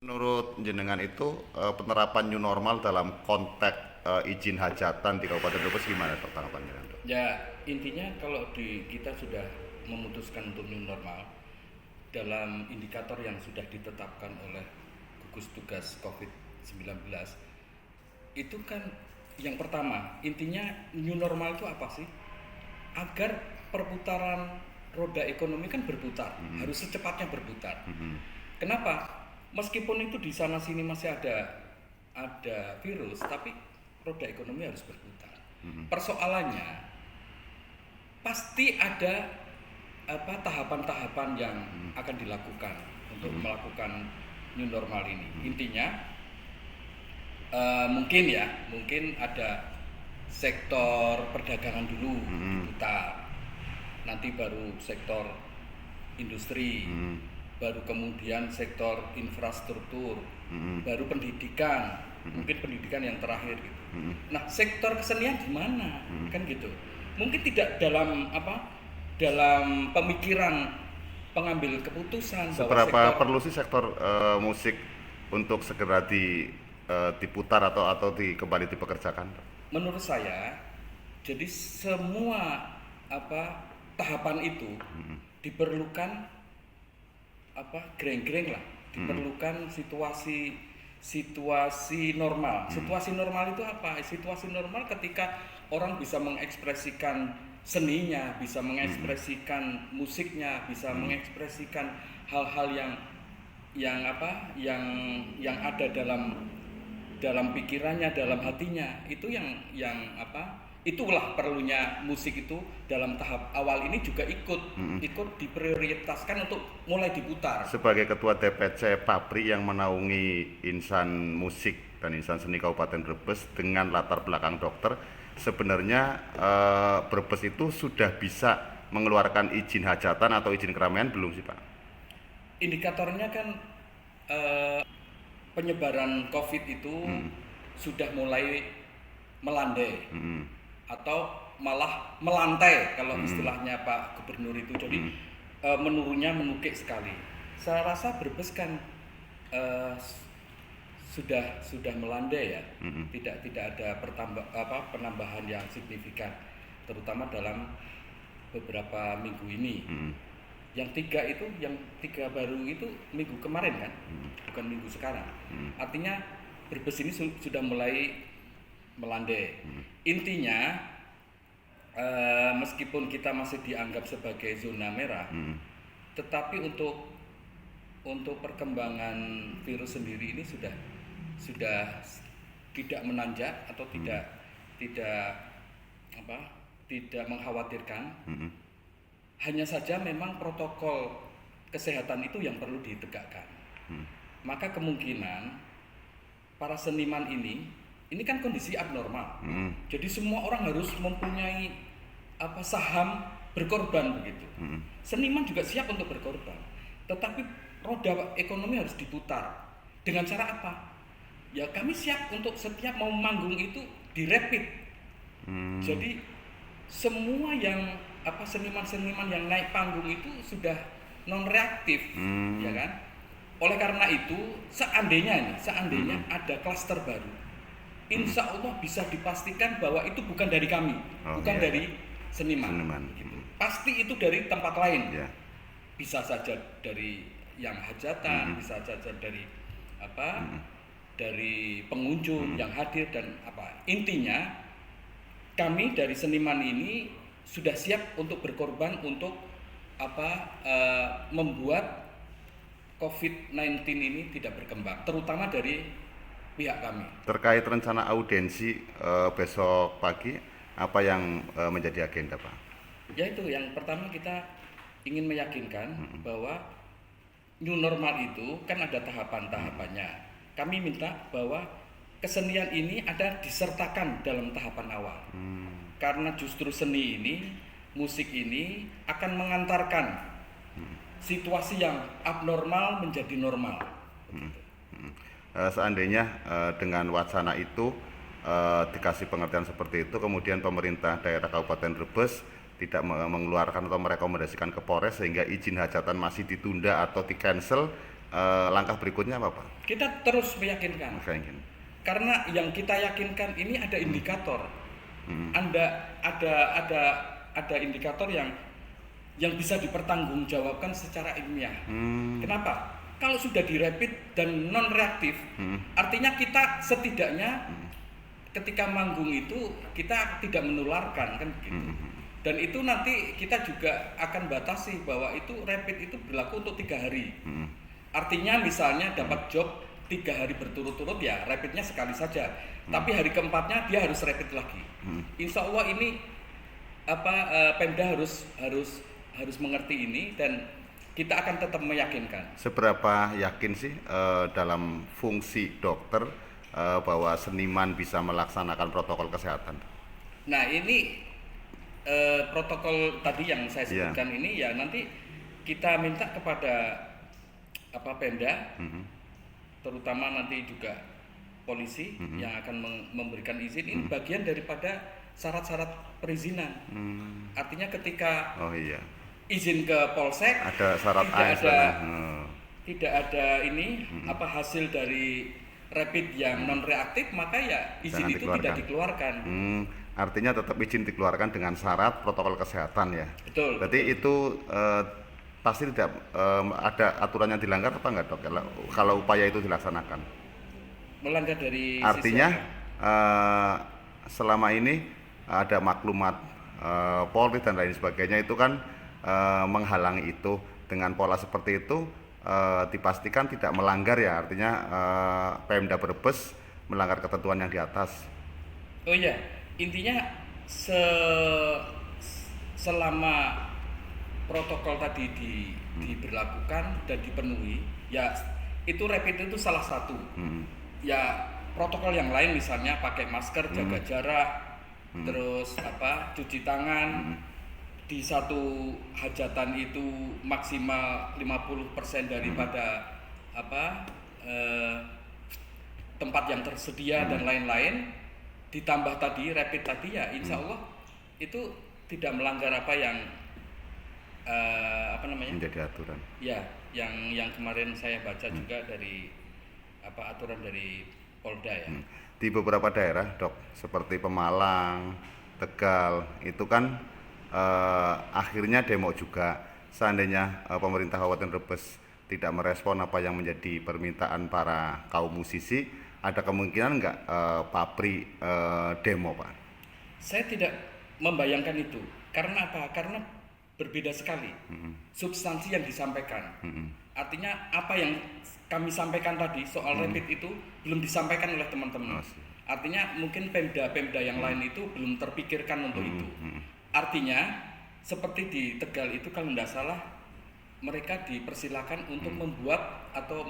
Menurut jenengan itu penerapan new normal dalam konteks izin hajatan di Kabupaten Brebes gimana Dok, tanggapan jenengan Dok? Ya, intinya kalau kita sudah memutuskan untuk new normal dalam indikator yang sudah ditetapkan oleh gugus tugas COVID-19, itu kan yang pertama, intinya new normal itu apa sih? Agar perputaran roda ekonomi kan berputar, harus secepatnya berputar. Kenapa? Meskipun itu di sana sini masih ada virus, tapi roda ekonomi harus berputar. Persoalannya pasti ada tahapan-tahapan yang akan dilakukan untuk melakukan new normal ini. Intinya mungkin ada sektor perdagangan dulu diputar, nanti baru sektor industri, baru kemudian sektor infrastruktur, baru pendidikan, mungkin pendidikan yang terakhir gitu. Nah, sektor kesenian di mana? Kan gitu. Mungkin tidak dalam pemikiran pengambil keputusan bahwa Seberapa sektor, perlu sih sektor musik untuk segera diputar atau kembali dipekerjakan Dok? menurut saya, jadi semua tahapan itu diperlukan greng-greng lah, diperlukan situasi normal. Situasi normal itu apa? Situasi normal ketika orang bisa mengekspresikan seninya, bisa mengekspresikan musiknya, bisa mengekspresikan hal-hal yang ada dalam pikirannya, dalam hatinya. Itu itulah perlunya musik itu dalam tahap awal ini juga ikut diprioritaskan untuk mulai diputar. Sebagai Ketua DPC Papri yang menaungi insan musik dan insan seni Kabupaten Brebes dengan latar belakang dokter, sebenarnya Brebes itu sudah bisa mengeluarkan izin hajatan atau izin keramaian belum sih Pak? Indikatornya kan penyebaran COVID itu sudah mulai melandai atau malah melantai kalau istilahnya Pak Gubernur itu. Jadi menukik sekali. Saya rasa Brebes kan eh, sudah melandai ya. Tidak ada penambahan yang signifikan, terutama dalam beberapa minggu ini. Yang tiga baru itu minggu kemarin kan, bukan minggu sekarang. Artinya Brebes ini sudah mulai melandai. Intinya meskipun kita masih dianggap sebagai zona merah, tetapi untuk perkembangan virus sendiri ini sudah tidak menanjak atau tidak mengkhawatirkan. Hanya saja memang protokol kesehatan itu yang perlu ditegakkan. Maka kemungkinan para seniman ini kan kondisi abnormal. Jadi semua orang harus mempunyai saham berkorban begitu. Seniman juga siap untuk berkorban. Tetapi roda ekonomi harus diputar. Dengan cara apa? Ya kami siap untuk setiap mau manggung itu direpit. Jadi semua yang seniman-seniman yang naik panggung itu sudah non reaktif, ya kan? Oleh karena itu, seandainya ada klaster baru, insya Allah bisa dipastikan bahwa itu bukan dari kami, bukan dari seniman. Gitu. Pasti itu dari tempat lain. Yeah. Bisa saja dari yang hajatan, bisa saja dari dari pengunjung yang hadir dan Intinya kami dari seniman ini sudah siap untuk berkorban untuk membuat COVID-19 ini tidak berkembang, terutama dari pihak kami. Terkait rencana audiensi besok pagi, apa yang menjadi agenda Pak? Yaitu yang pertama kita ingin meyakinkan bahwa new normal itu kan ada tahapan-tahapannya. Kami minta bahwa kesenian ini ada disertakan dalam tahapan awal. Karena justru seni ini, musik ini akan mengantarkan situasi yang abnormal menjadi normal. Seandainya dengan wacana itu dikasih pengertian seperti itu, kemudian pemerintah daerah Kabupaten Brebes tidak mengeluarkan atau merekomendasikan ke Polres sehingga izin hajatan masih ditunda atau di cancel, langkah berikutnya apa Pak? Kita terus meyakinkan. Karena yang kita yakinkan ini ada indikator. Ada indikator yang bisa dipertanggungjawabkan secara ilmiah. Kenapa? Kalau sudah di rapid dan non reaktif, artinya kita setidaknya ketika manggung itu kita tidak menularkan kan begitu. Dan itu nanti kita juga akan batasi bahwa itu rapid itu berlaku untuk 3 hari. Artinya misalnya dapat job 3 hari berturut-turut ya rapidnya sekali saja. Tapi hari keempatnya dia harus rapid lagi. Insya Allah ini Pemda harus mengerti ini dan kita akan tetap meyakinkan. Seberapa yakin sih dalam fungsi dokter bahwa seniman bisa melaksanakan protokol kesehatan? Nah ini protokol tadi yang saya sebutkan ini ya nanti kita minta kepada Pemda, terutama nanti juga polisi yang akan memberikan izin. Ini bagian daripada syarat-syarat perizinan. Artinya ketika izin ke polsek ada syarat tidak ada ini hasil dari rapid yang non reaktif, maka ya izin itu tidak dikeluarkan. Artinya tetap izin dikeluarkan dengan syarat protokol kesehatan ya. Betul. Berarti itu pasti tidak ada aturan yang dilanggar apa enggak Dok? Kalau upaya itu dilaksanakan. Melanggar dari artinya selama ini ada maklumat Polri dan lain sebagainya itu kan menghalangi itu. Dengan pola seperti itu dipastikan tidak melanggar ya, artinya Pemda Brebes melanggar ketentuan yang di atas. Oh iya, intinya selama protokol tadi diberlakukan dan dipenuhi, ya itu rapid itu salah satu. Ya protokol yang lain misalnya pakai masker, jaga jarak, terus cuci tangan. Di satu hajatan itu maksimal 50% daripada tempat yang tersedia dan lain-lain, ditambah tadi rapid tadi ya insya Allah itu tidak melanggar apa yang menjadi aturan. Ya, yang kemarin saya baca juga dari aturan dari Polda ya. Di beberapa daerah Dok, seperti Pemalang, Tegal, itu kan akhirnya demo juga. Seandainya pemerintah Kabupaten Brebes tidak merespon apa yang menjadi permintaan para kaum musisi, ada kemungkinan nggak pabrik demo Pak? Saya tidak membayangkan itu. Karena apa? Karena berbeda sekali substansi yang disampaikan. Artinya apa yang kami sampaikan tadi soal rapid itu belum disampaikan oleh teman-teman. Artinya mungkin Pemda yang lain itu belum terpikirkan untuk itu. Artinya seperti di Tegal itu kalau tidak salah mereka dipersilakan untuk membuat atau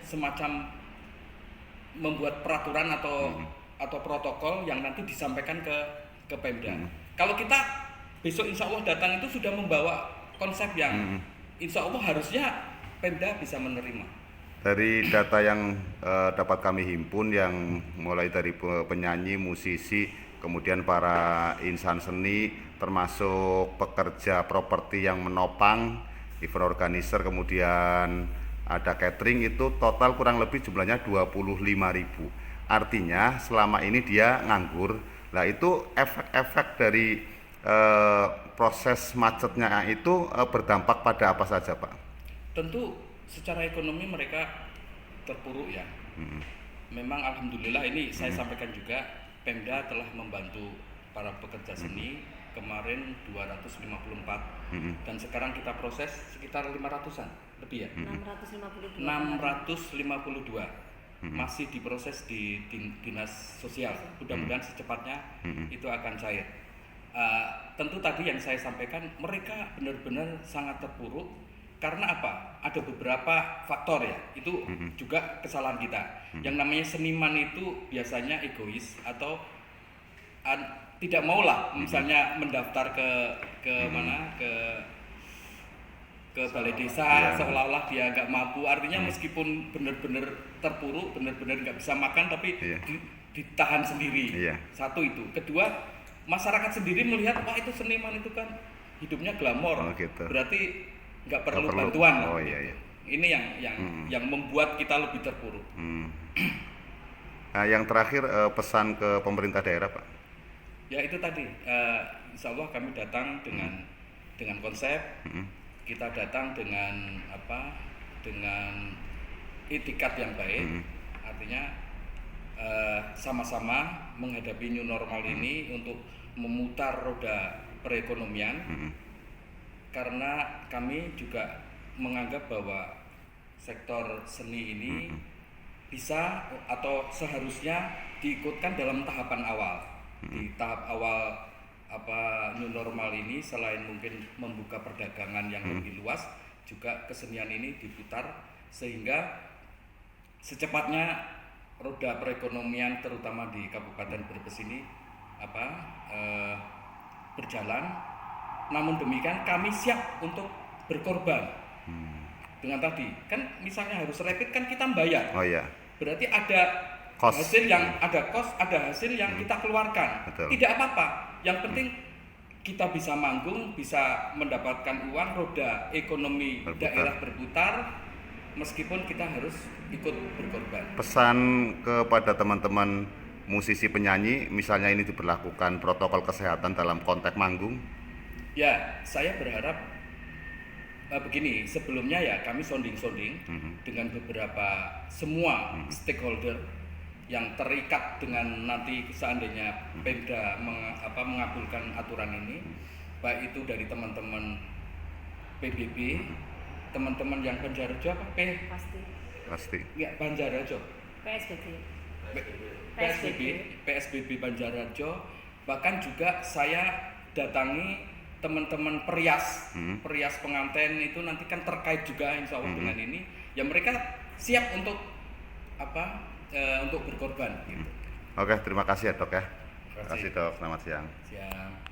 semacam membuat peraturan atau protokol yang nanti disampaikan ke Pemda. Kalau kita besok insya Allah datang itu sudah membawa konsep yang insya Allah harusnya Pemda bisa menerima. Dari data yang dapat kami himpun, yang mulai dari penyanyi, musisi, kemudian para insan seni, termasuk pekerja properti yang menopang, event organizer, kemudian ada catering, itu total kurang lebih jumlahnya 25.000. Artinya selama ini dia nganggur. Nah itu efek-efek dari proses macetnya itu berdampak pada apa saja Pak? Tentu secara ekonomi mereka terpuruk ya. Memang alhamdulillah ini saya sampaikan juga Pemda telah membantu para pekerja seni kemarin 254 dan sekarang kita proses sekitar 500-an lebih ya. 652 masih diproses di dinas sosial. Mudah-mudahan secepatnya itu akan cair. Tentu tadi yang saya sampaikan mereka benar-benar sangat terpuruk. Karena apa? Ada beberapa faktor ya. Itu juga kesalahan kita. Yang namanya seniman itu biasanya egois atau tidak maulah misalnya mendaftar ke mana ke balai desa seolah-olah dia nggak mampu. Artinya meskipun benar-benar terpuruk, benar-benar nggak bisa makan tapi ditahan sendiri. Satu itu. Kedua, masyarakat sendiri melihat wah itu seniman itu kan hidupnya glamor. Gitu. Berarti nggak perlu perlu. bantuan. Oh, gitu. iya, iya. Ini yang membuat kita lebih terpuruk. Nah, yang terakhir pesan ke pemerintah daerah, Pak. Ya itu tadi, insya Allah kami datang dengan konsep, kita datang dengan dengan itikat yang baik, artinya sama-sama menghadapi new normal ini untuk memutar roda perekonomian, karena kami juga menganggap bahwa sektor seni ini bisa atau seharusnya diikutkan dalam tahapan awal. Di tahap awal new normal ini, selain mungkin membuka perdagangan yang lebih luas, juga kesenian ini diputar sehingga secepatnya roda perekonomian terutama di Kabupaten Brebes ini berjalan. Namun demikian kami siap untuk berkorban. Dengan tadi kan misalnya harus rapid kan kita bayar. Oh iya. Berarti ada Cost. hasil yang ada cost, ada hasil yang kita keluarkan. Betul. Tidak apa-apa. Yang penting kita bisa manggung, bisa mendapatkan uang, roda ekonomi Berputar. daerah berputar, meskipun kita harus ikut berkorban. Pesan kepada teman-teman musisi penyanyi, misalnya ini diberlakukan protokol kesehatan dalam konteks manggung. Ya, saya berharap begini, sebelumnya ya kami sounding-sounding dengan beberapa semua stakeholder yang terikat dengan nanti seandainya Pemda mengabulkan aturan ini, baik itu dari teman-teman PBB, teman-teman yang Banjarjo Pasti. ya Banjarjo, PSBB Banjarjo, bahkan juga saya datangi teman-teman perias pengantin itu nanti kan terkait juga insya Allah dengan ini, ya mereka siap untuk untuk berkorban gitu. Oke, terima kasih ya, Dok ya. Terima Terima kasih, Dok. Selamat siang. Siap.